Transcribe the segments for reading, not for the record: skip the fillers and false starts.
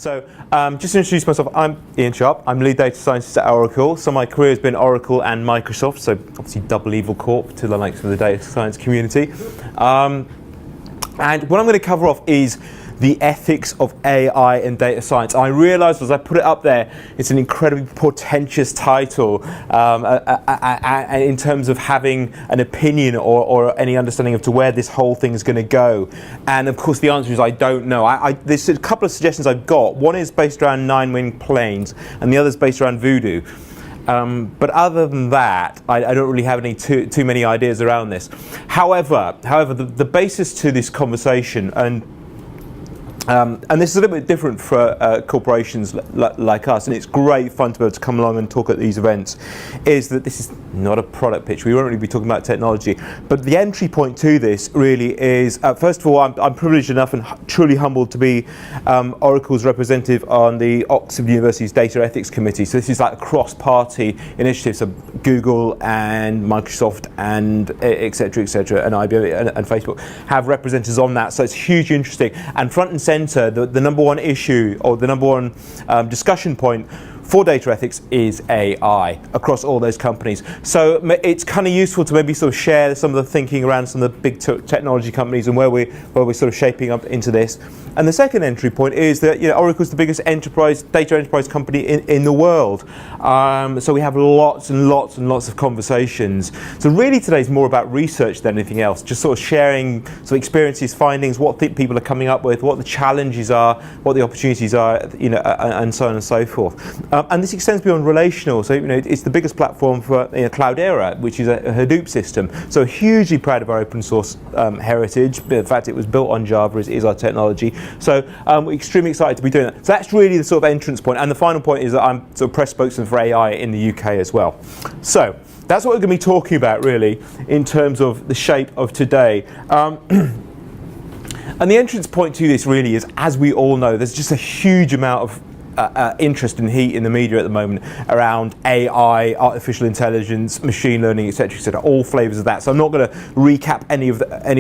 So just to introduce myself, I'm Ian Sharp. I'm lead data scientist at Oracle. So my career has been Oracle and Microsoft, so obviously double evil corp to the likes of the data science community. And what I'm going to cover off is the ethics of AI and data science. I realised as I put it up there, it's an incredibly portentous title in terms of having an opinion or any understanding of to where this whole thing is going to go. And of course the answer is I don't know. There's a couple of suggestions I've got. One is based around nine-wing planes and the other is based around Voodoo. But other than that, I don't really have any too many ideas around this. However, the basis to this conversation, and this is a little bit different for corporations like us, and it's great fun to be able to come along and talk at these events, is that this is not a product pitch. We won't really be talking about technology, but the entry point to this really is, first of all, I'm privileged enough and truly humbled to be Oracle's representative on the Oxford University's Data Ethics Committee. So this is like a cross-party initiative, so Google and Microsoft and et cetera, and IBM and Facebook have representatives on that, so it's hugely interesting. And front and center, the number one issue or the number one discussion point for data ethics is AI across all those companies. So it's kind of useful to maybe sort of share some of the thinking around some of the big technology companies and where we're sort of shaping up into this. And the second entry point is that Oracle's the biggest data enterprise company in the world. So we have lots and lots of conversations. So really today's more about research than anything else, just sort of sharing some experiences, findings, what people are coming up with, what the challenges are, what the opportunities are, and so on and so forth. And this extends beyond relational. So it's the biggest platform for Cloudera, which is a Hadoop system. So hugely proud of our open source heritage. In fact, it was built on Java, is our technology. So we're extremely excited to be doing that. So that's really the sort of entrance point. And the final point is that I'm sort of press spokesman for AI in the UK as well. So that's what we're going to be talking about really in terms of the shape of today. And the entrance point to this really is, as we all know, there's just a huge amount of interest and heat in the media at the moment around AI, artificial intelligence, machine learning, etc., all flavors of that. So I'm not going to recap any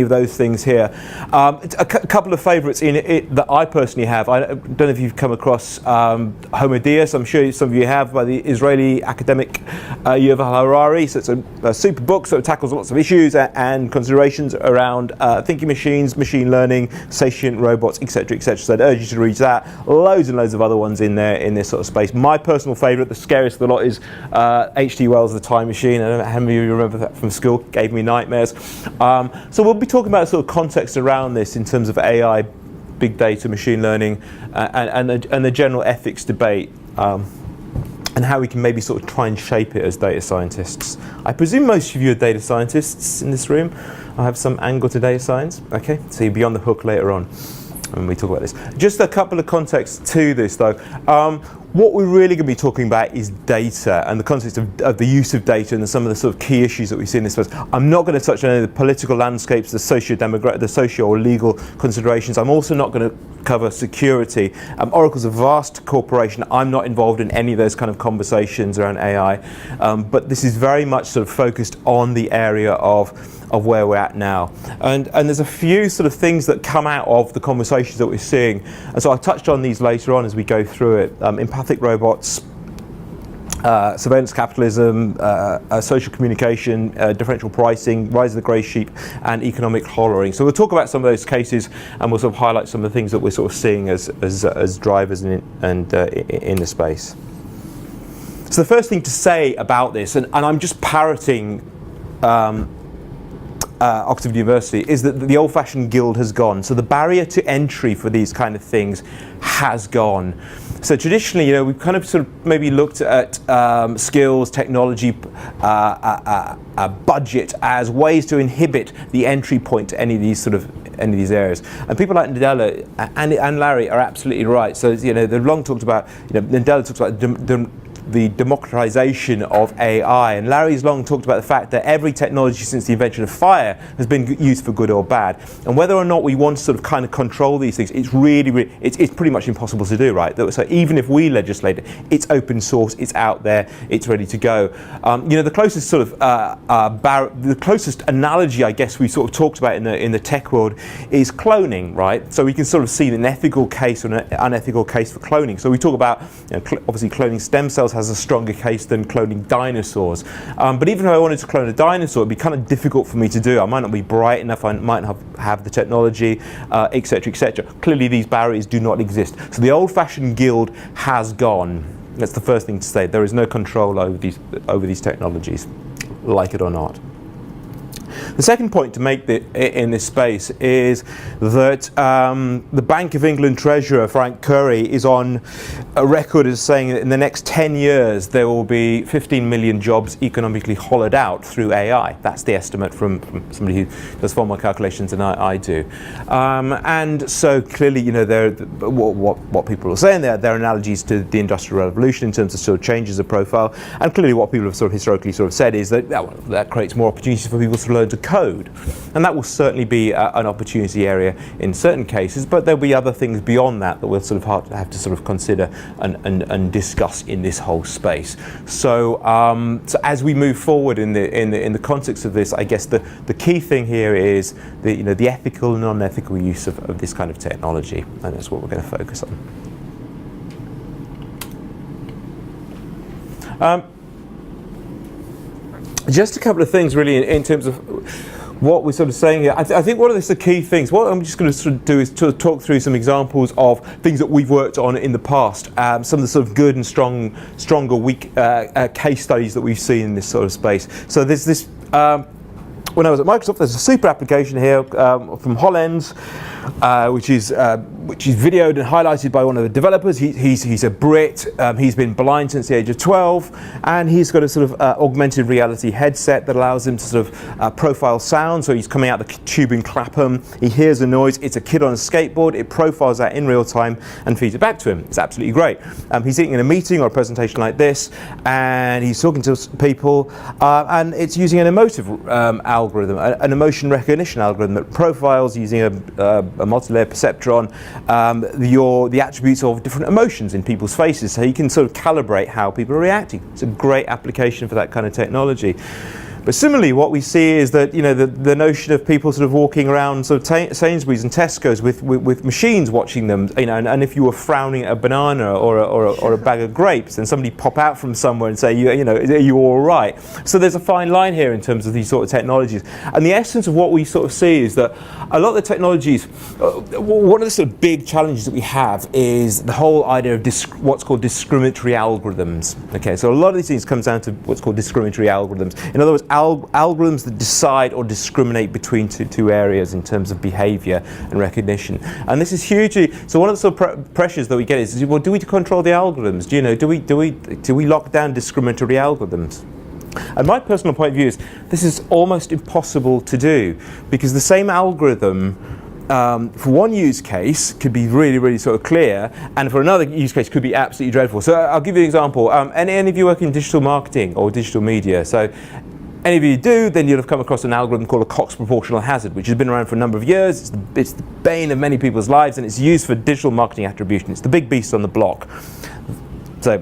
of those things here. A couple of favorites in it that I personally have. I don't know if you've come across Homo Deus. I'm sure some of you have, by the Israeli academic Yuval Harari. So it's a super book, so it tackles lots of issues and considerations around thinking machines, machine learning, sentient robots, etc., So I'd urge you to read that. Loads and loads of other ones in this sort of space. My personal favourite, the scariest of the lot, is H.G. Wells' The Time Machine. I don't know how many of you remember that from school. Gave me nightmares. So we'll be talking about sort of context around this in terms of AI, big data, machine learning, and the general ethics debate, and how we can maybe sort of try and shape it as data scientists. I presume most of you are data scientists in this room. I have some angle to data science. Okay, so you'll be on the hook later on when we talk about this. Just a couple of contexts to this though. What we're really going to be talking about is data and the context of the use of data and some of the sort of key issues that we see in this space. I'm not going to touch on any of the political landscapes, the socio or legal considerations. I'm also not going to cover security. Oracle's a vast corporation. I'm not involved in any of those kind of conversations around AI, but this is very much sort of focused on the area of where we're at now. And there's a few sort of things that come out of the conversations that we're seeing. And so I'll touch on these later on as we go through it. Empathic robots, surveillance capitalism, social communication, differential pricing, rise of the grey sheep, and economic hollowing. So we'll talk about some of those cases, and we'll sort of highlight some of the things that we're sort of seeing as drivers in the space. So the first thing to say about this, and I'm just parroting Oxford University, is that the old-fashioned guild has gone. So the barrier to entry for these kind of things has gone. So traditionally, we've kind of sort of maybe looked at skills, technology, budget as ways to inhibit the entry point to any of these areas. And people like Nadella and Larry are absolutely right. So they've long talked about, Nadella talks about the democratization of AI. And Larry's long talked about the fact that every technology since the invention of fire has been used for good or bad. And whether or not we want to sort of kind of control these things, it's really it's pretty much impossible to do, right? So even if we legislate it, it's open source, it's out there, it's ready to go. The closest sort of the closest analogy, I guess, we sort of talked about in the tech world is cloning, right? So we can sort of see an ethical case or an unethical case for cloning. So we talk about, obviously cloning stem cells has a stronger case than cloning dinosaurs. But even if I wanted to clone a dinosaur, it'd be kind of difficult for me to do. I might not be bright enough, I might not have the technology, etc., etc. Clearly these barriers do not exist. So the old-fashioned guild has gone. That's the first thing to say. There is no control over these technologies, like it or not. The second point to make in this space is that the Bank of England Treasurer, Frank Curry, is on a record as saying that in the next 10 years there will be 15 million jobs economically hollowed out through AI. That's the estimate from somebody who does far more calculations than I do. And so clearly, what people are saying there are analogies to the Industrial Revolution in terms of sort of changes of profile. And clearly what people have sort of historically sort of said is that that creates more opportunities for people to learn to code, and that will certainly be an opportunity area in certain cases, but there'll be other things beyond that we'll sort of have to sort of consider and discuss in this whole space. So as we move forward in the context of this, I guess the key thing here is the ethical and non-ethical use of this kind of technology, and that's what we're going to focus on. Just a couple of things really in terms of what we're sort of saying here. I think one of the key things, what I'm just going to sort of do is to talk through some examples of things that we've worked on in the past, some of the sort of good and stronger weak case studies that we've seen in this sort of space. So there's this, when I was at Microsoft, there's a super application here from Holland, which is videoed and highlighted by one of the developers. He's a Brit. He's been blind since the age of 12, and he's got a sort of augmented reality headset that allows him to sort of profile sound. So he's coming out the tube in Clapham. He hears a noise. It's a kid on a skateboard. It profiles that in real time and feeds it back to him. It's absolutely great. He's sitting in a meeting or a presentation like this, and he's talking to people, and it's using an emotive algorithm, an emotion recognition algorithm that profiles using a multi-layer perceptron the attributes of different emotions in people's faces, so you can sort of calibrate how people are reacting. It's a great application for that kind of technology. But similarly, what we see is that the notion of people sort of walking around sort of Sainsbury's and Tesco's with machines watching them, and if you were frowning at a banana or a bag of grapes, then somebody pop out from somewhere and say, are you all right? So there's a fine line here in terms of these sort of technologies. And the essence of what we sort of see is that a lot of the technologies, one of the sort of big challenges that we have is the whole idea of what's called discriminatory algorithms. Okay, so a lot of these things comes down to what's called discriminatory algorithms. In other words, algorithms that decide or discriminate between two areas in terms of behavior and recognition. And this is hugely, so one of the sort of pressures that we get is, well, do we control the algorithms? Do we lock down discriminatory algorithms? And my personal point of view is this is almost impossible to do, because the same algorithm for one use case could be really, really sort of clear, and for another use case could be absolutely dreadful. So I'll give you an example. Any of you work in digital marketing or digital media, so any of you do, then you'll have come across an algorithm called a Cox proportional hazard, which has been around for a number of years. It's the bane of many people's lives, and it's used for digital marketing attribution. It's the big beast on the block. So,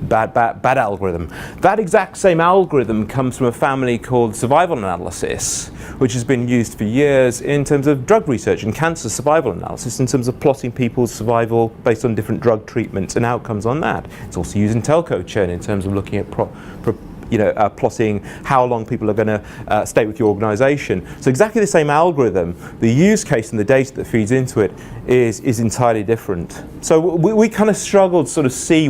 bad algorithm. That exact same algorithm comes from a family called survival analysis, which has been used for years in terms of drug research and cancer survival analysis, in terms of plotting people's survival based on different drug treatments and outcomes on that. It's also used in telco churn in terms of looking at plotting how long people are going to stay with your organization. So exactly the same algorithm, the use case and the data that feeds into it is entirely different. So we kind of struggled to sort of see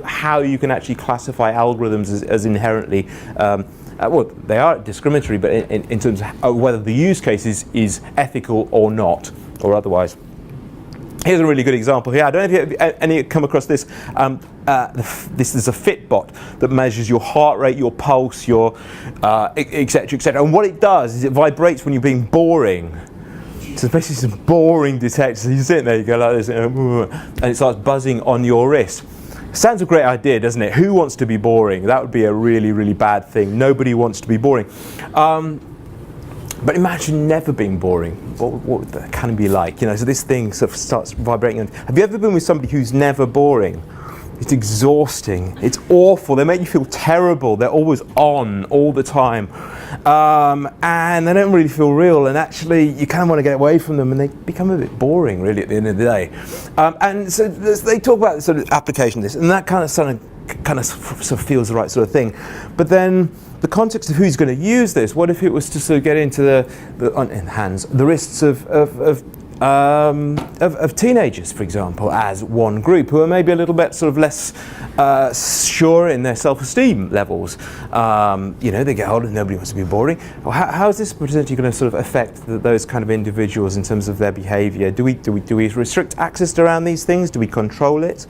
how you can actually classify algorithms as inherently, well, they are discriminatory, but in terms of whether the use case is ethical or not, or otherwise. Here's a really good example here. I don't know if you have come across this. This is a Fitbot that measures your heart rate, your pulse, your etc., etc. And what it does is it vibrates when you're being boring. So it's basically some boring detector. So you're sitting there, you go like this, and it starts buzzing on your wrist. Sounds a great idea, doesn't it? Who wants to be boring? That would be a really, really bad thing. Nobody wants to be boring. But imagine never being boring. What would that kind of be like? So this thing sort of starts vibrating. Have you ever been with somebody who's never boring? It's exhausting. It's awful. They make you feel terrible. They're always on all the time. And they don't really feel real. And actually, you kind of want to get away from them, and they become a bit boring, really, at the end of the day. And so they talk about sort of application of this, and that kind of sort of feels the right sort of thing. But then the context of who's going to use this, what if it was to sort of get into the risks of teenagers, for example, as one group who are maybe a little bit sort of less sure in their self-esteem levels. They get older, nobody wants to be boring. Well, how is this potentially going to sort of affect those kind of individuals in terms of their behaviour? Do we restrict access around these things? Do we control it?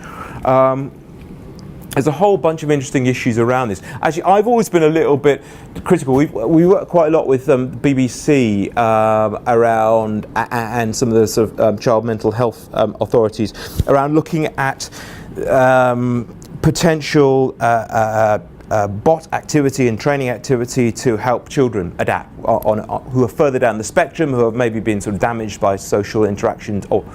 There's a whole bunch of interesting issues around this. Actually, I've always been a little bit critical. We work quite a lot with BBC around, and some of the sort of child mental health authorities around looking at potential bot activity and training activity to help children adapt who are further down the spectrum, who have maybe been sort of damaged by social interactions or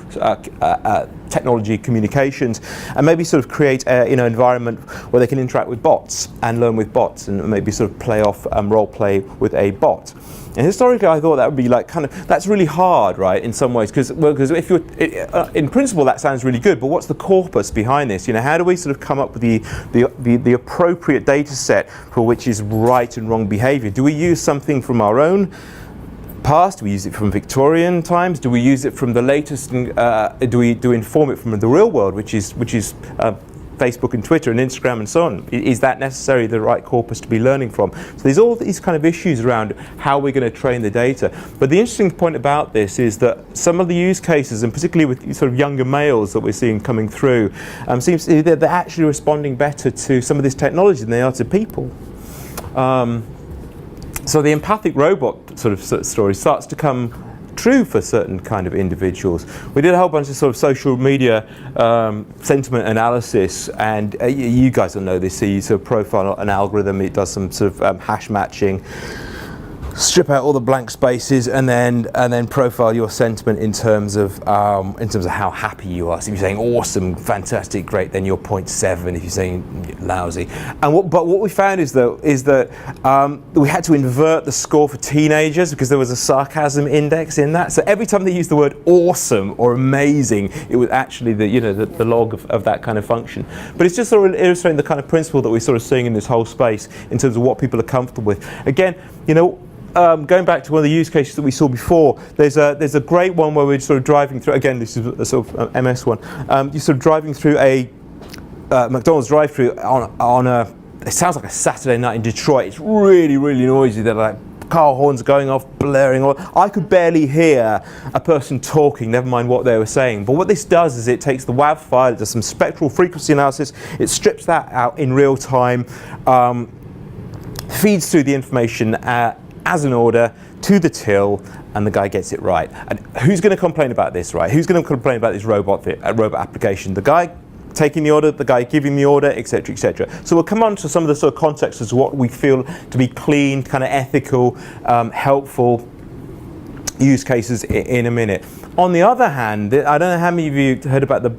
technology communications, and maybe sort of create an environment where they can interact with bots and learn with bots, and maybe sort of play off role play with a bot. And historically, I thought that would be like that's really hard, right? In some ways, because if you're in principle, that sounds really good. But what's the corpus behind this? How do we sort of come up with the appropriate data set for which is right and wrong behaviour? Do we use something from our own past? Do we use it from Victorian times? Do we use it from the latest? Do we inform it from the real world, which is Facebook and Twitter and Instagram and so on? Is that necessarily the right corpus to be learning from? So there's all these kind of issues around how we're going to train the data. But the interesting point about this is that some of the use cases, and particularly with sort of younger males that we're seeing coming through, seems to be that they're actually responding better to some of this technology than they are to people. So the empathic robot sort of story starts to come true for certain kind of individuals. We did a whole bunch of sort of social media sentiment analysis, and you guys will know this. So you sort of profile an algorithm, it does some sort of hash matching, strip out all the blank spaces, and then profile your sentiment in terms of how happy you are. So if you're saying awesome, fantastic, great, then you're 0.7. If you're saying lousy, but what we found is that we had to invert the score for teenagers because there was a sarcasm index in that. So every time they used the word awesome or amazing, it was actually the log of that kind of function. But it's just sort of illustrating the kind of principle that we're sort of seeing in this whole space in terms of what people are comfortable with. Again, going back to one of the use cases that we saw before, there's a great one where we're sort of driving through. Again, this is a sort of MS one. You're sort of driving through a McDonald's drive-through on a. It sounds like a Saturday night in Detroit. It's really, really noisy. They're like car horns going off, blaring on. I could barely hear a person talking, never mind what they were saying. But what this does is it takes the WAV file, it does some spectral frequency analysis, it strips that out in real time, feeds through the information as an order to the till, and the guy gets it right. And who's going to complain about this, right? Who's going to complain about this robot application? The guy taking the order, the guy giving the order, etc., etc. So we'll come on to some of the sort of context as to what we feel to be clean, kind of ethical, helpful use cases in a minute. On the other hand, I don't know how many of you heard about a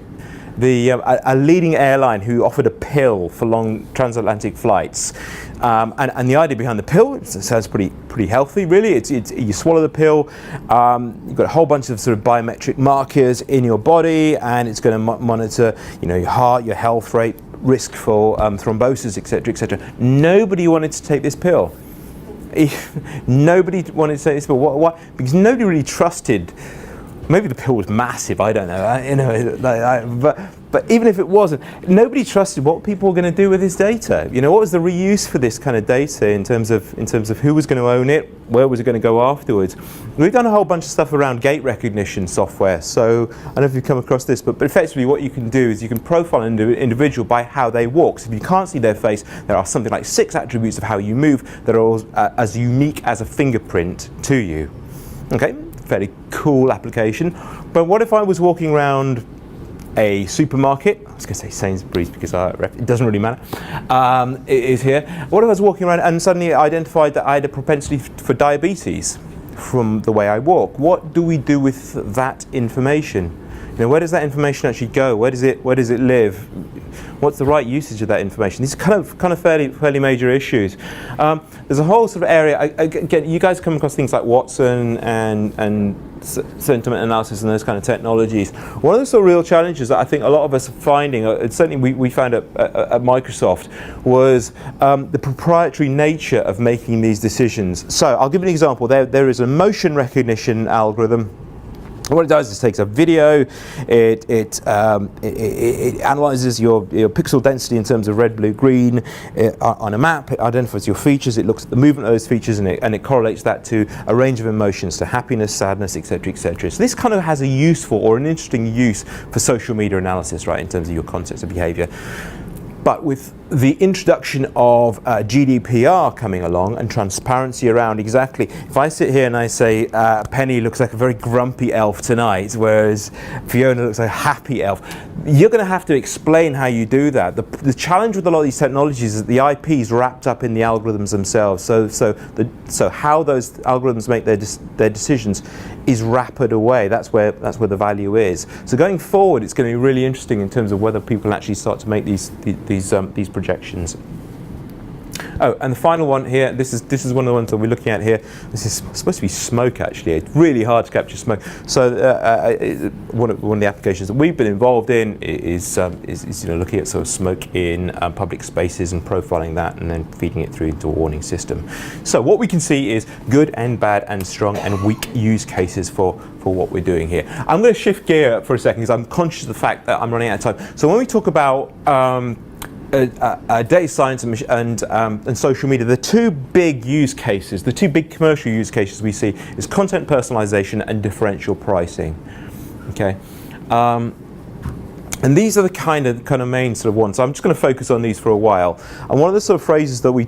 leading airline who offered a pill for long transatlantic flights, and the idea behind the pill, it sounds pretty healthy, really. It's you swallow the pill, you've got a whole bunch of sort of biometric markers in your body, and it's going to monitor, your heart, your health rate, risk for thrombosis, etc., etc. Nobody wanted to take this pill. Nobody wanted to take this pill. Why? Because nobody really trusted. Maybe the pill was massive, I don't know. But even if it wasn't, nobody trusted what people were going to do with this data. What was the reuse for this kind of data in terms of who was going to own it, where was it going to go afterwards. We've done a whole bunch of stuff around gait recognition software. So I don't know if you've come across this, but effectively what you can do is you can profile an individual by how they walk. So if you can't see their face, there are something like 6 attributes of how you move that are all, as unique as a fingerprint to you. Okay. Fairly cool application. But what if I was walking around a supermarket. I was going to say Sainsbury's because it doesn't really matter. It is here. What if I was walking around and suddenly identified that I had a propensity for diabetes from the way I walk? What do we do with that information? Where does that information actually go? Where does it live? What's the right usage of that information? These are kind of fairly major issues. There's a whole sort of area. Again, you guys come across things like Watson and sentiment analysis and those kind of technologies. One of the sort of real challenges that I think a lot of us are finding, certainly we found at Microsoft, was the proprietary nature of making these decisions. So I'll give you an example. There is a motion recognition algorithm. What it does is it takes a video, it analyzes your pixel density in terms of red, blue, green on a map. It identifies your features. It looks at the movement of those features and it correlates that to a range of emotions, to happiness, sadness, etc., etc. So this kind of has a useful or an interesting use for social media analysis, right, in terms of your context of behavior. But with the introduction of GDPR coming along and transparency around exactly, if I sit here and I say Penny looks like a very grumpy elf tonight, whereas Fiona looks like a happy elf, you're going to have to explain how you do that. The challenge with a lot of these technologies is that the IP is wrapped up in the algorithms themselves. So how those algorithms make their decisions is wrapped away. That's where the value is. So going forward, it's going to be really interesting in terms of whether people actually start to make these projections. Oh, and the final one here, this is one of the ones that we're looking at here. This is supposed to be smoke, actually. It's really hard to capture smoke. So one of the applications that we've been involved in is looking at sort of smoke in public spaces and profiling that and then feeding it through into a warning system. So what we can see is good and bad and strong and weak use cases for what we're doing here. I'm going to shift gear for a second because I'm conscious of the fact that I'm running out of time. So when we talk about data science and social media, the two big use cases, the two big commercial use cases we see is content personalization and differential pricing. Okay, and these are the kind of main sort of ones. So I'm just going to focus on these for a while. And one of the sort of phrases that we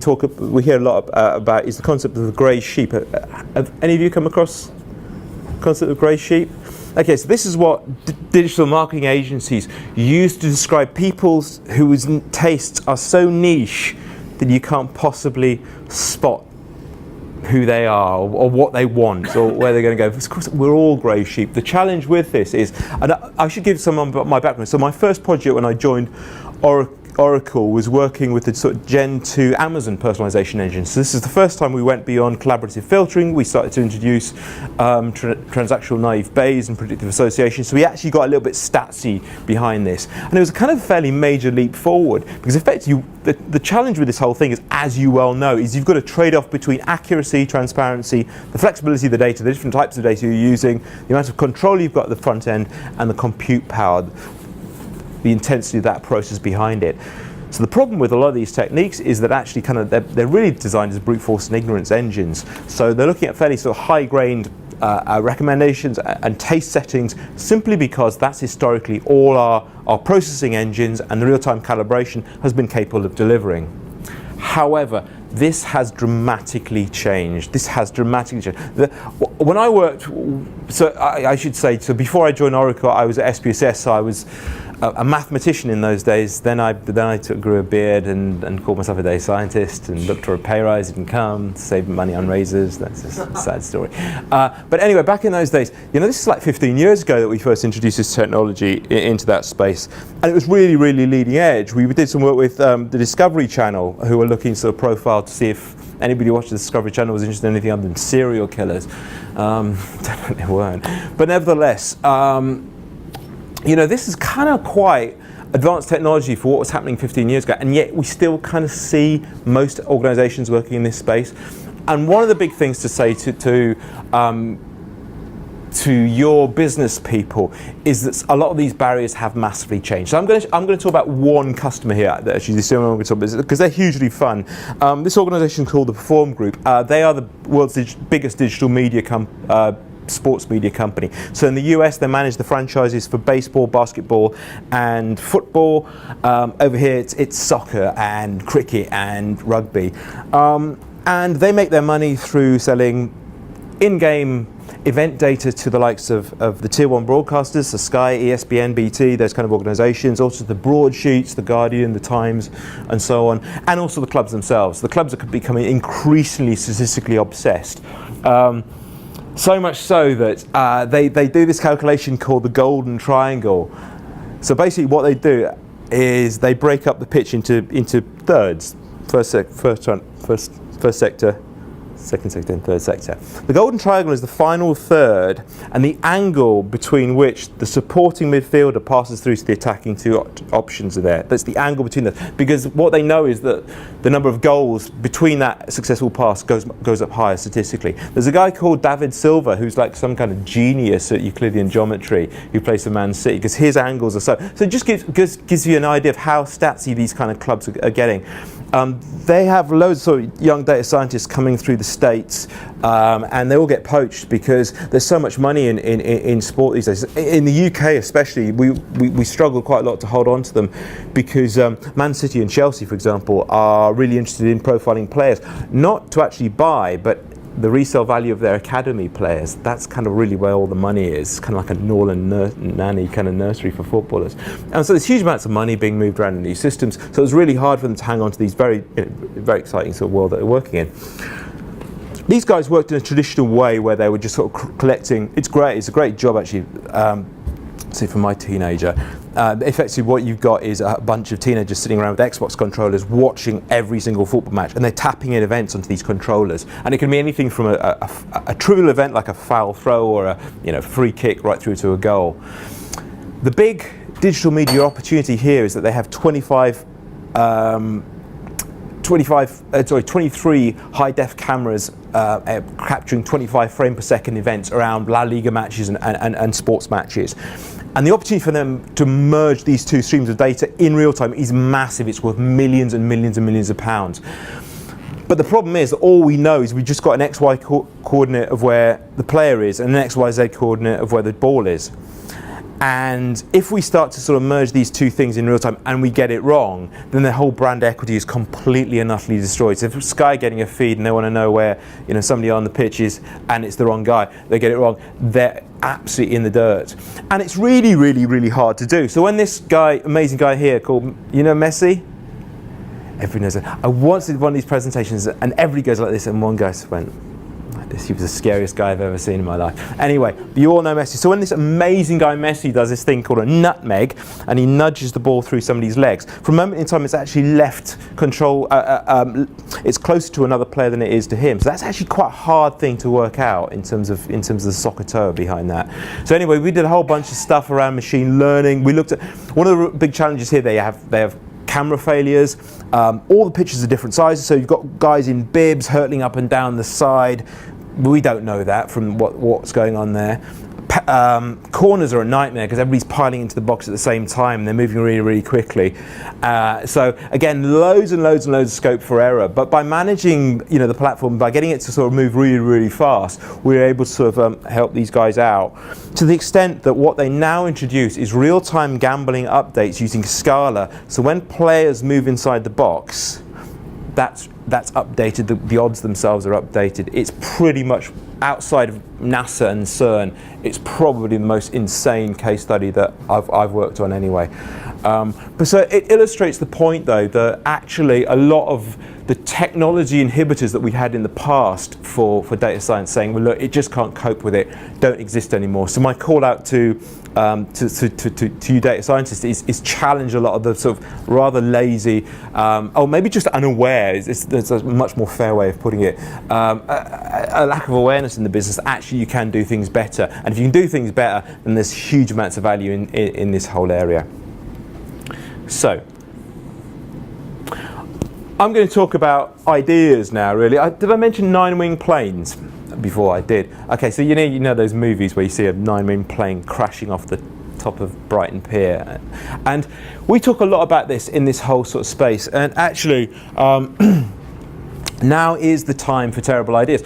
hear a lot about is the concept of the grey sheep. Have any of you come across the concept of grey sheep? Okay, so this is what digital marketing agencies use to describe people whose tastes are so niche that you can't possibly spot who they are or what they want or where they're going to go. Of course, we're all grey sheep. The challenge with this is, and I should give someone my background. So my first project when I joined Oracle was working with the sort of Gen 2 Amazon personalization engine. So this is the first time we went beyond collaborative filtering. We started to introduce transactional naive Bayes and predictive association. So we actually got a little bit statsy behind this. And it was a kind of fairly major leap forward because effectively the challenge with this whole thing is, as you well know, is you've got a trade-off between accuracy, transparency, the flexibility of the data, the different types of data you're using, the amount of control you've got at the front end, and the compute power, the intensity of that process behind it. So the problem with a lot of these techniques is that actually they're really designed as brute force and ignorance engines. So they're looking at fairly sort of high-grained recommendations and taste settings simply because that's historically all our processing engines and the real-time calibration has been capable of delivering. However, this has dramatically changed. When I worked, I should say, so before I joined Oracle, I was at SPSS, so I was a mathematician in those days. Then I grew a beard and called myself a data scientist and looked for a pay rise. Didn't come, saved money on razors. That's a sad story. But anyway, back in those days, this is like 15 years ago that we first introduced this technology into that space, and it was really, really leading edge. We did some work with the Discovery Channel, who were looking sort of profile to see if anybody who watched the Discovery Channel was interested in anything other than serial killers. They weren't, but nevertheless. This is kind of quite advanced technology for what was happening 15 years ago, and yet we still kind of see most organizations working in this space. And one of the big things to say to your business people is that a lot of these barriers have massively changed. So I'm going to talk about one customer here. Actually, this is the only one I'm going to talk about because they're hugely fun. This organization called the Perform Group. They are the world's biggest digital media sports media company. So in the US, they manage the franchises for baseball, basketball, and football. Over here, it's soccer and cricket and rugby. And they make their money through selling in-game event data to the likes of the tier 1 broadcasters, so Sky, ESPN, BT, those kind of organisations, also the broadsheets, the Guardian, the Times, and so on, and also the clubs themselves. The clubs are becoming increasingly statistically obsessed. So much so that they do this calculation called the golden triangle. So basically what they do is they break up the pitch into thirds, first sector, second sector and third sector. The golden triangle is the final third and the angle between which the supporting midfielder passes through to the attacking two options are there. That's the angle between them, because what they know is that the number of goals between that successful pass goes up higher statistically. There's a guy called David Silva who's like some kind of genius at Euclidean geometry who plays for Man City, because his angles are so it just gives you an idea of how statsy these kind of clubs are getting. They have loads of sort of young data scientists coming through the States, and they all get poached because there's so much money in sport these days. In the UK especially, we struggle quite a lot to hold on to them, because Man City and Chelsea, for example, are really interested in profiling players, not to actually buy, but the resale value of their academy players. That's kind of really where all the money is. It's kind of like a Norland nanny kind of nursery for footballers. And so there's huge amounts of money being moved around in these systems. So it's really hard for them to hang on to these very exciting sort of world that they're working in. These guys worked in a traditional way where they were just sort of collecting. It's great. It's a great job actually. See, for my teenager, effectively what you've got is a bunch of teenagers sitting around with Xbox controllers watching every single football match, and they're tapping in events onto these controllers, and it can be anything from a trivial event like a foul throw or a free kick right through to a goal. The big digital media opportunity here is that they have 23 high-def cameras capturing 25 frame per second events around La Liga matches and sports matches. And the opportunity for them to merge these two streams of data in real time is massive. It's worth millions and millions and millions of pounds. But the problem is that all we know is we've just got an XY coordinate of where the player is and an XYZ coordinate of where the ball is. And if we start to sort of merge these two things in real time and we get it wrong, then their whole brand equity is completely and utterly destroyed. So if Sky getting a feed and they want to know where somebody on the pitch is and it's the wrong guy, they get it wrong, they're absolutely in the dirt. And it's really, really, really hard to do. So when this guy, amazing guy here called, Messi? Everybody knows it. I once did one of these presentations and everybody goes like this, and one guy went, he was the scariest guy I've ever seen in my life. Anyway, you all know Messi. So when this amazing guy Messi does this thing called a nutmeg, and he nudges the ball through somebody's legs, for a moment in time it's actually left control, it's closer to another player than it is to him. So that's actually quite a hard thing to work out in terms of the soccer behind that. So anyway, we did a whole bunch of stuff around machine learning. We looked at, one of the big challenges here, they have camera failures. All the pitches are different sizes, so you've got guys in bibs hurtling up and down the side. We don't know that from what's going on there. Corners are a nightmare because everybody's piling into the box at the same time and they're moving really, really quickly. So again, loads and loads and loads of scope for error. But by managing, the platform, by getting it to sort of move really, really fast, we're able to sort of help these guys out to the extent that what they now introduce is real-time gambling updates using Scala. So when players move inside the box, that's updated, the odds themselves are updated. It's pretty much, outside of NASA and CERN, it's probably the most insane case study that I've worked on anyway. But so it illustrates the point though that actually a lot of the technology inhibitors that we had in the past for data science saying, well look, it just can't cope with it, don't exist anymore. So my call out to you data scientists is challenge a lot of the sort of rather lazy, or maybe just unaware, there's a much more fair way of putting it, a lack of awareness in the business that actually you can do things better. And if you can do things better, then there's huge amounts of value in this whole area. So, I'm going to talk about ideas now, really. Did I mention 9-wing planes before? I did. Okay, so you know those movies where you see a 9-wing plane crashing off the top of Brighton Pier, and we talk a lot about this in this whole sort of space. And actually, now is the time for terrible ideas.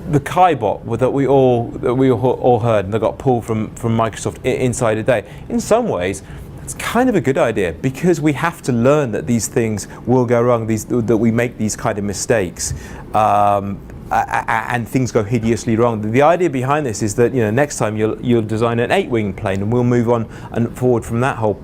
The Kai-bot that we all heard and that got pulled from Microsoft inside a day. In some ways, it's kind of a good idea because we have to learn that these things will go wrong, that we make these kind of mistakes. and things go hideously wrong. The idea behind this is that next time you'll design an 8-wing plane, and we'll move on and forward from that whole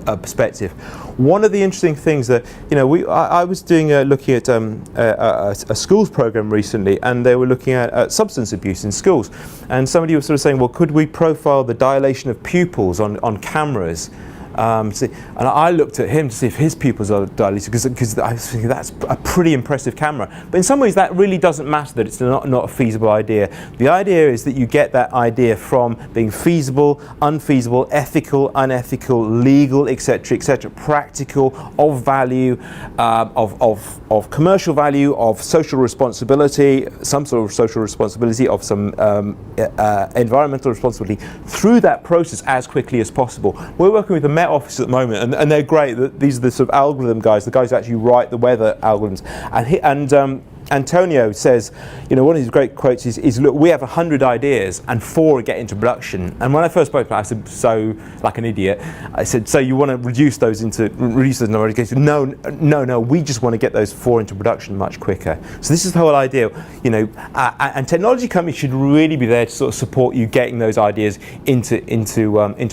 perspective. One of the interesting things that I was doing looking at a schools program recently, and they were looking at substance abuse in schools, and somebody was sort of saying, well, could we profile the dilation of pupils on cameras? And I looked at him to see if his pupils are dilated, because I was thinking that's a pretty impressive camera. But in some ways that really doesn't matter, that it's not a feasible idea. The idea is that you get that idea from being feasible, unfeasible, ethical, unethical, legal, etc., practical, of value, of commercial value, of social responsibility, some sort of social responsibility, of some environmental responsibility, through that process as quickly as possible. We're working with the Met Office at the moment, and they're great. These are the sort of algorithm guys, the guys who actually write the weather algorithms. And Antonio says, one of his great quotes is, look, we have 100 ideas and 4 get into production. And when I first spoke about it, I said, so, like an idiot, I said, so you want to reduce those number? He said, no, we just want to get those 4 into production much quicker. So this is the whole idea, and technology companies should really be there to sort of support you getting those ideas into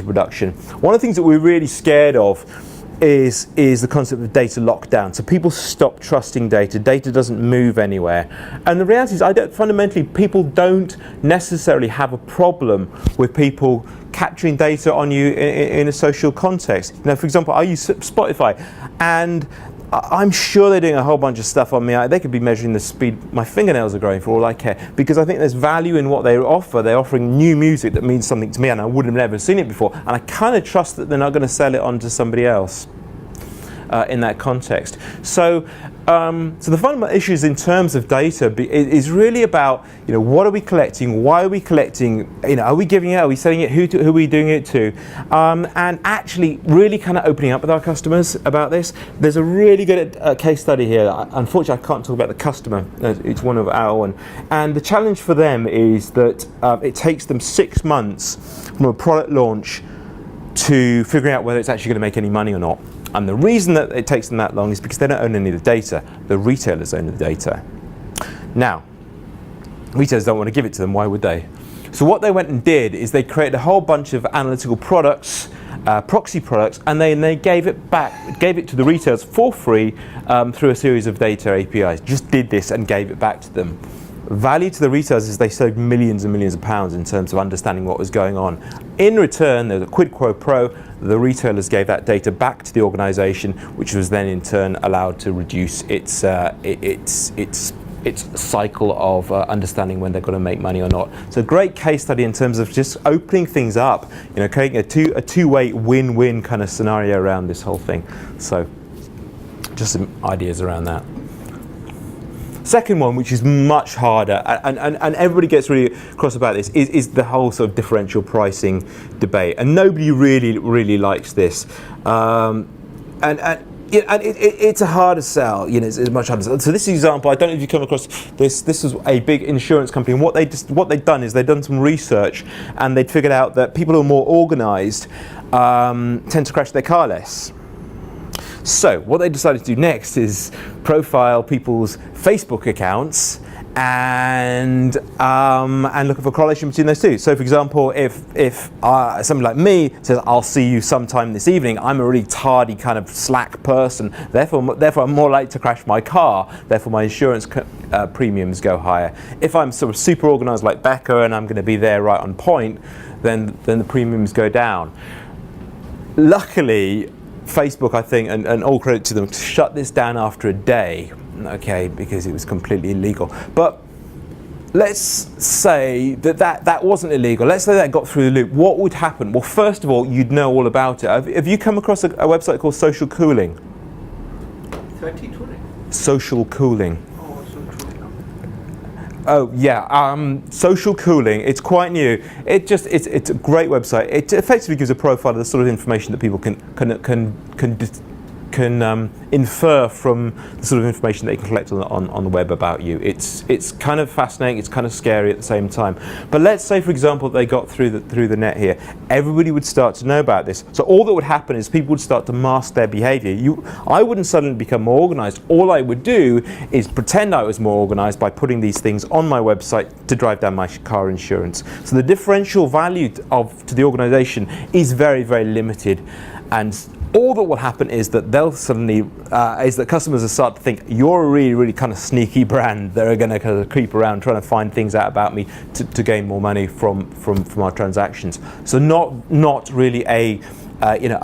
production. One of the things that we're really scared of is the concept of data lockdown. So people stop trusting data. Data doesn't move anywhere. And the reality is, fundamentally, people don't necessarily have a problem with people capturing data on you in a social context. For example, I use Spotify, and I'm sure they're doing a whole bunch of stuff on me. They could be measuring the speed my fingernails are growing, for all I care, because I think there's value in what they offer. They're offering new music that means something to me, and I would have never seen it before. And I kind of trust that they're not going to sell it on to somebody else in that context. So the fundamental issues in terms of data is really about, what are we collecting? Why are we collecting? Are we giving it? Are we selling it? Who are we doing it to? And actually really kind of opening up with our customers about this. There's a really good case study here. Unfortunately, I can't talk about the customer. It's one of our own. And the challenge for them is that it takes them 6 months from a product launch to figuring out whether it's actually going to make any money or not. And the reason that it takes them that long is because they don't own any of the data. The retailers own the data. Now, retailers don't want to give it to them. Why would they? So what they went and did is they created a whole bunch of analytical products, proxy products, and they gave it to the retailers for free through a series of data APIs. Just did this and gave it back to them. Value to the retailers is they saved millions and millions of pounds in terms of understanding what was going on. In return, there's a quid pro quo. The retailers gave that data back to the organization, which was then in turn allowed to reduce its cycle of understanding when they're going to make money or not. So a great case study in terms of just opening things up, creating a two-way win-win kind of scenario around this whole thing. So just some ideas around that. Second one, which is much harder, and everybody gets really cross about this, is the whole sort of differential pricing debate, and nobody really likes this, and it's a harder sell. It's much harder sell. So this example, I don't know if you come across this. This is a big insurance company, and what they've done is they've done some research, and they'd figured out that people who are more organised tend to crash their car less. So what they decided to do next is profile people's Facebook accounts and look for a correlation between those two. So for example, if somebody like me says, I'll see you sometime this evening, I'm a really tardy kind of slack person, therefore I'm more likely to crash my car, therefore my insurance premiums go higher. If I'm sort of super organised like Becca and I'm going to be there right on point, then the premiums go down. Luckily, Facebook, I think, and all credit to them, shut this down after a day, okay, because it was completely illegal. But let's say that wasn't illegal. Let's say that got through the loop. What would happen? Well, first of all, you'd know all about it. Have you come across a website called Social Cooling? 3020. Social Cooling. Oh, Oh yeah, Social Cooling. It's quite new. It's a great website. It effectively gives a profile of the sort of information that people can can infer from the sort of information they can collect on the web about you. It's kind of fascinating. It's kind of scary at the same time. But let's say, for example, they got through the net here. Everybody would start to know about this. So all that would happen is people would start to mask their behaviour. I wouldn't suddenly become more organised. All I would do is pretend I was more organised by putting these things on my website to drive down my car insurance. So the differential value to the organisation is very, very limited, and all that will happen is that they'll suddenly, is that customers will start to think you're a really, really kind of sneaky brand. They're going to kind of creep around trying to find things out about me to gain more money from our transactions. So not really a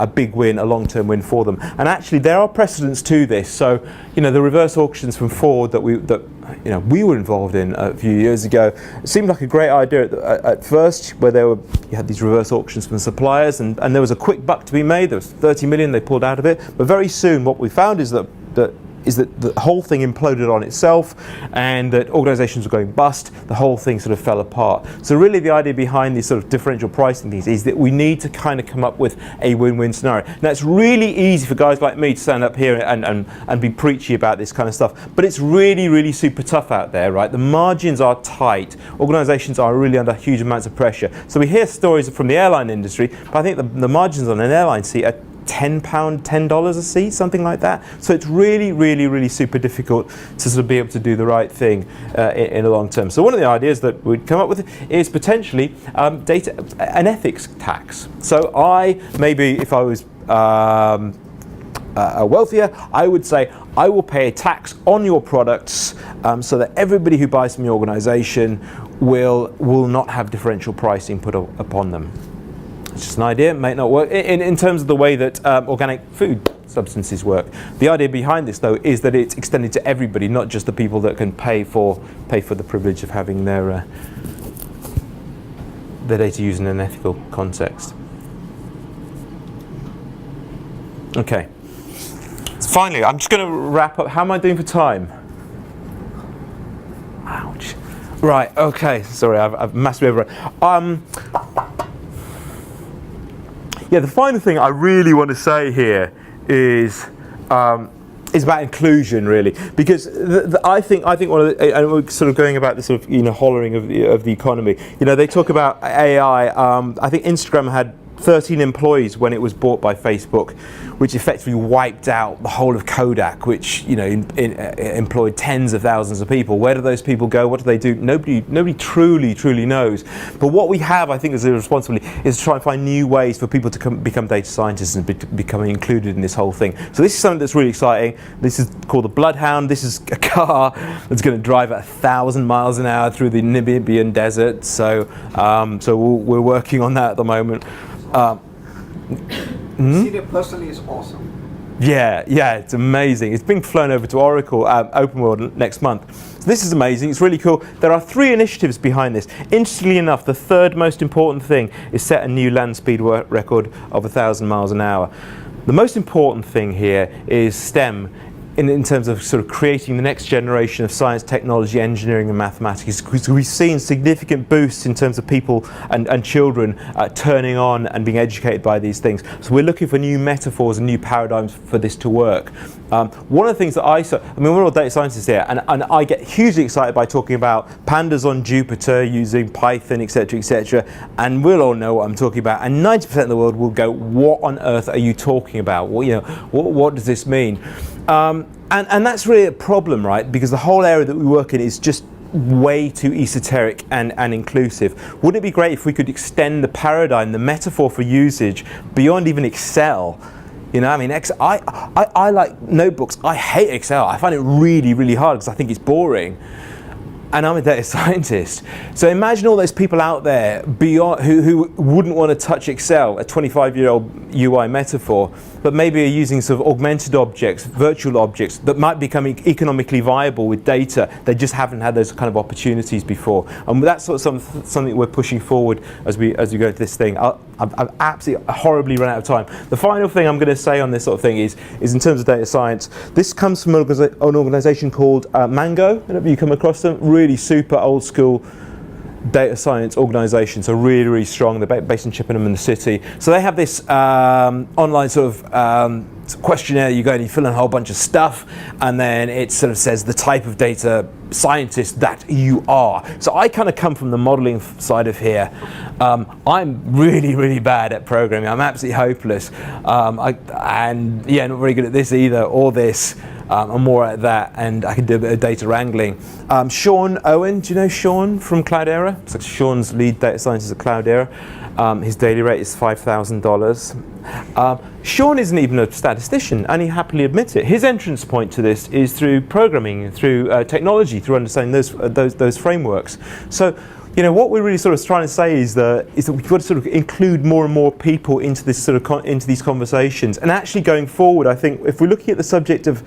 big win, a long-term win for them. And actually, there are precedents to this. So, the reverse auctions from Ford that we were involved in a few years ago, it seemed like a great idea at first, where you had these reverse auctions from suppliers, and there was a quick buck to be made. There was 30 million they pulled out of it. But very soon, what we found is that the whole thing imploded on itself, and that organizations were going bust. The whole thing sort of fell apart. So really the idea behind these sort of differential pricing things is that we need to kind of come up with a win-win scenario. Now, it's really easy for guys like me to stand up here and be preachy about this kind of stuff, but it's really, really super tough out there, right? The margins are tight. Organizations are really under huge amounts of pressure. So we hear stories from the airline industry, but I think the margins on an airline seat are $10 a seat, something like that. So it's really, really, really super difficult to sort of be able to do the right thing in the long term. So one of the ideas that we'd come up with is potentially an ethics tax. So maybe if I was wealthier, I would say I will pay a tax on your products so that everybody who buys from your organization will not have differential pricing put upon them. It's just an idea, it may not work in terms of the way that organic food substances work. The idea behind this, though, is that it's extended to everybody, not just the people that can pay for the privilege of having their data used in an ethical context. Okay. So finally, I'm just going to wrap up. How am I doing for time? Ouch. Right. Okay. Sorry, I've massively overrun. Yeah, the final thing I really want to say here is about inclusion, really, because I think one of the, and we're sort of going about the sort of hollowing of the economy. They talk about AI. I think Instagram had 13 employees when it was bought by Facebook, which effectively wiped out the whole of Kodak, which employed tens of thousands of people. Where do those people go? What do they do? Nobody truly knows. But what we have, I think, as a responsibility is to try and find new ways for people to become data scientists and becoming included in this whole thing. So this is something that's really exciting. This is called the Bloodhound. This is a car that's going to drive at 1,000 miles an hour through the Namibian desert. So we're working on that at the moment. See it personally is awesome. Yeah, it's amazing. It's being flown over to Oracle Open World next month. So this is amazing. It's really cool. There are 3 initiatives behind this. Interestingly enough, the third most important thing is set a new land speed record of 1,000 miles an hour. The most important thing here is STEM. In terms of sort of creating the next generation of science, technology, engineering and mathematics, because we've seen significant boosts in terms of people and children turning on and being educated by these things. So we're looking for new metaphors and new paradigms for this to work. One of the things that we're all data scientists here, and I get hugely excited by talking about pandas on Jupiter using Python, etc., and we'll all know what I'm talking about. And 90% of the world will go, "What on earth are you talking about? Well, what does this mean?" And that's really a problem, right? Because the whole area that we work in is just way too esoteric and inclusive. Wouldn't it be great if we could extend the paradigm, the metaphor for usage beyond even Excel? I like notebooks. I hate Excel. I find it really, really hard because I think it's boring. And I'm a data scientist. So imagine all those people out there beyond who wouldn't want to touch Excel, a 25-year-old UI metaphor, but maybe are using sort of augmented objects, virtual objects that might become economically viable with data. They just haven't had those kind of opportunities before. And that's sort of something we're pushing forward as we go to this thing. I've absolutely horribly run out of time. The final thing I'm going to say on this sort of thing is in terms of data science. This comes from an organization called Mango. I don't know if you come across them. Really super old school data science organisations are really, really strong. They're based in Chippenham in the city. So they have this online sort of questionnaire. You go and you fill in a whole bunch of stuff, and then it sort of says the type of data scientist that you are. So I kind of come from the modelling side of here. I'm really, really bad at programming. I'm absolutely hopeless. And yeah, not very good at this either, or this. I'm more at that, and I can do a bit of data wrangling. Sean Owen, do you know Sean from Cloudera? So Sean's lead data scientist at Cloudera. His daily rate is $5,000. Sean isn't even a statistician, and he happily admits it. His entrance point to this is through programming, through technology, through understanding those frameworks. So, you know, what we're really sort of trying to say is that we've got to sort of include more and more people into this sort of into these conversations. And actually, going forward, I think if we're looking at the subject of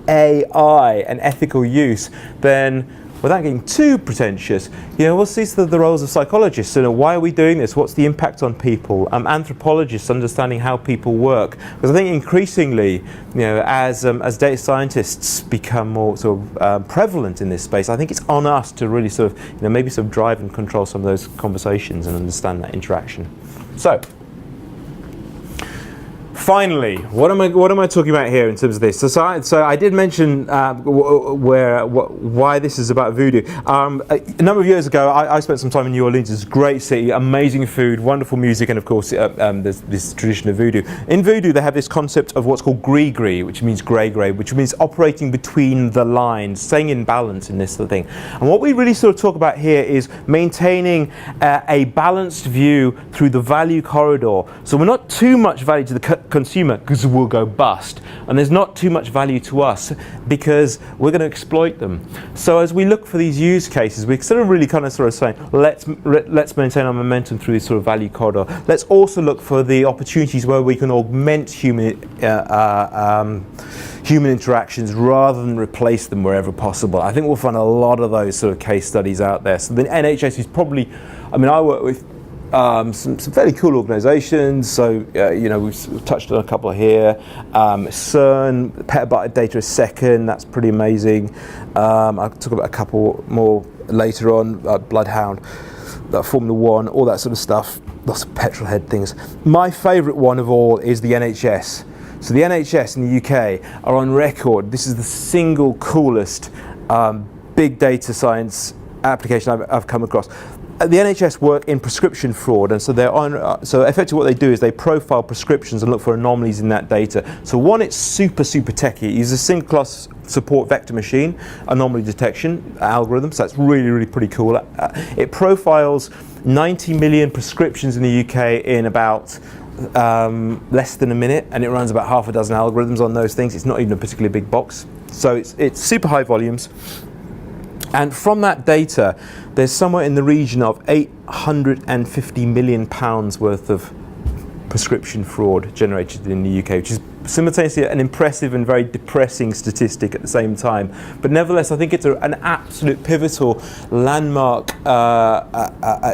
AI and ethical use, then without getting too pretentious, you know, we'll see the roles of psychologists. You know, why are we doing this? What's the impact on people? Anthropologists, understanding how people work. Because I think increasingly, you know, as data scientists become more sort of prevalent in this space, I think it's on us to really sort of, you know, maybe sort of drive and control some of those conversations and understand that interaction. So, finally, what am I talking about here in terms of this? So I did mention why this is about Voodoo. A number of years ago, I spent some time in New Orleans. It's a great city, amazing food, wonderful music, and of course, there's this tradition of Voodoo. In Voodoo, they have this concept of what's called gris-gris, which means grey-grey, which means operating between the lines, staying in balance in this sort of thing. And what we really sort of talk about here is maintaining a balanced view through the value corridor. So we're not too much value to the consumer because we'll go bust, and there's not too much value to us because we're going to exploit them. So as we look for these use cases, we're sort of really saying let's maintain our momentum through this sort of value corridor. Let's also look for the opportunities where we can augment human interactions rather than replace them wherever possible. I think we'll find a lot of those sort of case studies out there. So the NHS is probably, I mean, I work with some fairly cool organisations, so you know, we've touched on a couple here. CERN, petabyte of data a second, that's pretty amazing. I'll talk about a couple more later on, Bloodhound, Formula One, all that sort of stuff, lots of petrol head things. My favourite one of all is the NHS. So the NHS in the UK are on record, this is the single coolest big data science application I've come across. The NHS work in prescription fraud, and so they're on. So effectively, what they do is they profile prescriptions and look for anomalies in that data. So one, it's super techy. It uses a single class support vector machine anomaly detection algorithm. So that's really pretty cool. It profiles 90 million prescriptions in the UK in about less than a minute, and it runs about half a dozen algorithms on those things. It's not even a particularly big box. So it's super high volumes. And from that data, there's somewhere in the region of £850 million worth of prescription fraud generated in the UK, which is simultaneously an impressive and very depressing statistic at the same time. But nevertheless, I think it's an absolute pivotal landmark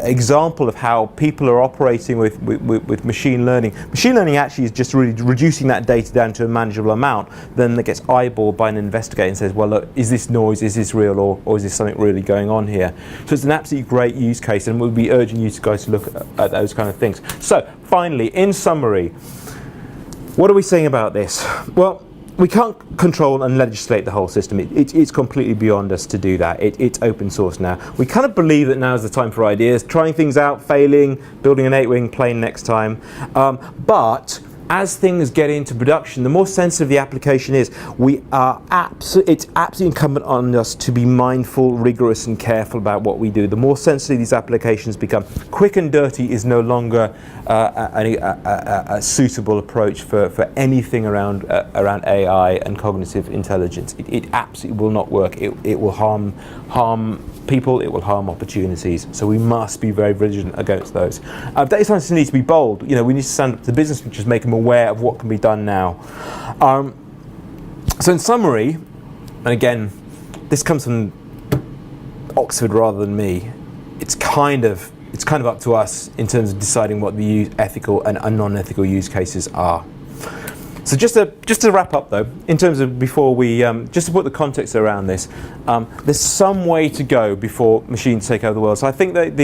example of how people are operating with machine learning. Machine learning actually is just really reducing that data down to a manageable amount. Then that gets eyeballed by an investigator and says, well, look, is this noise, is this real, or is this something really going on here? So it's an absolutely great use case, and we'll be urging you guys to look at those kind of things. So finally, in summary, what are we saying about this? Well, we can't control and legislate the whole system. It's completely beyond us to do that. It's open source now. We kind of believe that now is the time for ideas, trying things out, failing, building an 8-wing plane next time. But as things get into production, the more sensitive the application is, it's absolutely incumbent on us to be mindful, rigorous, and careful about what we do. The more sensitive these applications become, quick and dirty is no longer a suitable approach for anything around AI and cognitive intelligence. It absolutely will not work. It will harm people, it will harm opportunities. So we must be very vigilant against those. Data scientists need to be bold. You know, we need to stand up to business and just make them aware of what can be done now. So in summary, and again, this comes from Oxford rather than me, it's kind of up to us in terms of deciding what the ethical and non-ethical use cases are. So just to wrap up though, in terms of before we, just to put the context around this, there's some way to go before machines take over the world. So I think that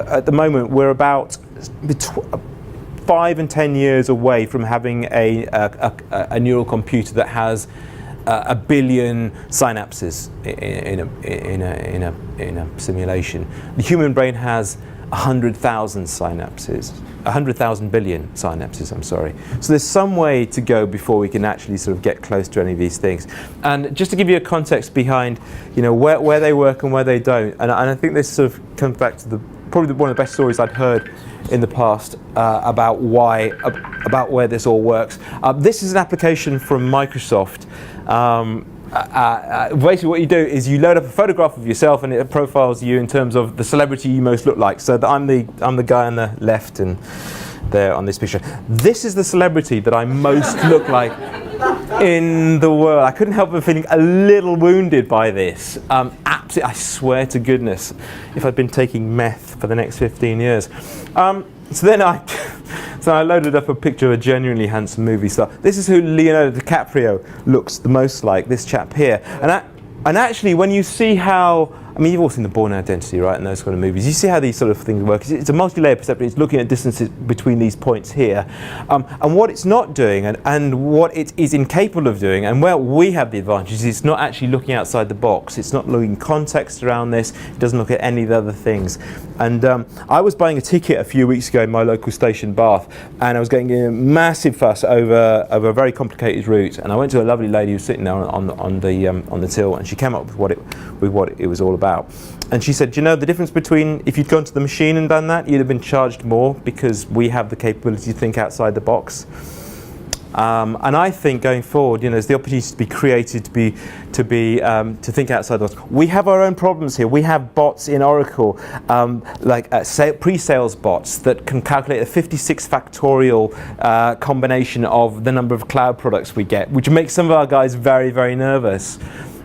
at the moment we're about 5 and 10 years away from having a neural computer that has a billion synapses in a simulation. The human brain has 100,000 synapses, 100,000 billion synapses, I'm sorry. So there's some way to go before we can actually sort of get close to any of these things. And just to give you a context behind, where they work and where they don't, and I think this sort of comes back to probably one of the best stories I'd heard in the past about where this all works. This is an application from Microsoft. Basically what you do is you load up a photograph of yourself and it profiles you in terms of the celebrity you most look like. So I'm the guy on the left and there on this picture. This is the celebrity that I most look like in the world. I couldn't help but feeling a little wounded by this. Absolutely, I swear to goodness, if I'd been taking meth for the next 15 years. So I loaded up a picture of a genuinely handsome movie star. This is who Leonardo DiCaprio looks the most like, this chap here. And actually, when you see how, you've all seen The Bourne Identity, right, and those kind of movies. You see how these sort of things work. It's a multi-layer perception. It's looking at distances between these points here. And what it's not doing, and what it is incapable of doing, and where we have the advantage, is it's not actually looking outside the box. It's not looking context around this. It doesn't look at any of the other things. And I was buying a ticket a few weeks ago in my local station, Bath, and I was getting a massive fuss over a very complicated route. And I went to a lovely lady who was sitting there on the till, and she came up with what it was all about. And she said, the difference between if you'd gone to the machine and done that, you'd have been charged more because we have the capability to think outside the box. And I think going forward, there's the opportunity to be creative, to think outside the box. We have our own problems here. We have bots in Oracle, pre-sales bots that can calculate a 56 factorial combination of the number of cloud products we get, which makes some of our guys very, very nervous.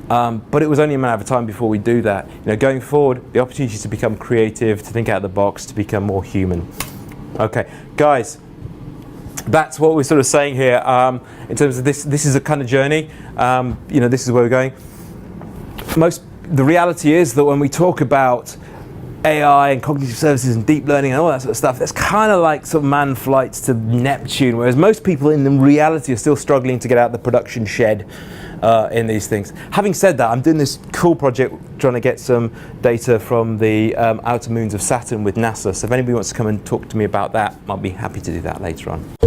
But it was only a matter of time before we do that. Going forward, the opportunity to become creative, to think out of the box, to become more human. Okay, guys, that's what we're sort of saying here. In terms of this is a kind of journey. This is where we're going. The reality is that when we talk about AI and cognitive services and deep learning and all that sort of stuff, that's kind of like sort of manned flights to Neptune, whereas most people in the reality are still struggling to get out the production shed in these things. Having said that, I'm doing this cool project trying to get some data from the outer moons of Saturn with NASA, so if anybody wants to come and talk to me about that, I'll be happy to do that later on.